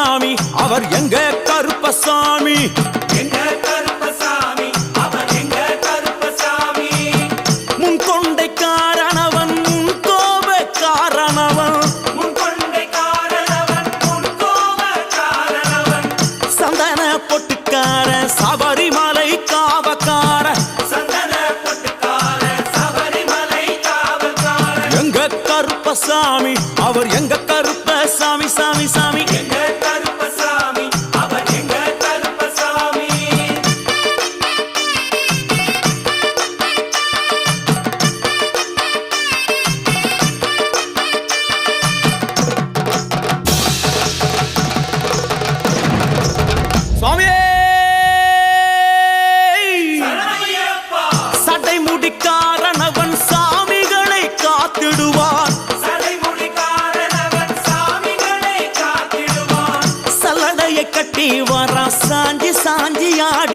கருப்பசாமி அவர் எங்க கருப்பசாமி எங்க கருப்பசாமி அவர் எங்க கருப்பசாமி முன்கொண்டை காரணவன் முன்கோப காரணவன் முன்கொண்டை காரணவன் முன்கோப காரணவன் சந்தன பொட்டுக்கார சபரிமலை காவக்கார சந்தன பொட்டுக்கார சபரிமலை காவல்கார எங்க கருப்பசாமி அவர் எங்க கருப்பசாமி சாமி சாமி எங்க கருப்பசாமி அவர் எங்க கருப்பசாமி சுவாமியே சரணமையப்பா சட்டை முடிக்காரணவன் சாமிகளை காத்திடுவான் சடைமுடி காரணவன் சாமிகளை காத்திடுவான் சல்லடையை கட்டி வரா சாஞ்சி சாஞ்சி ஆடி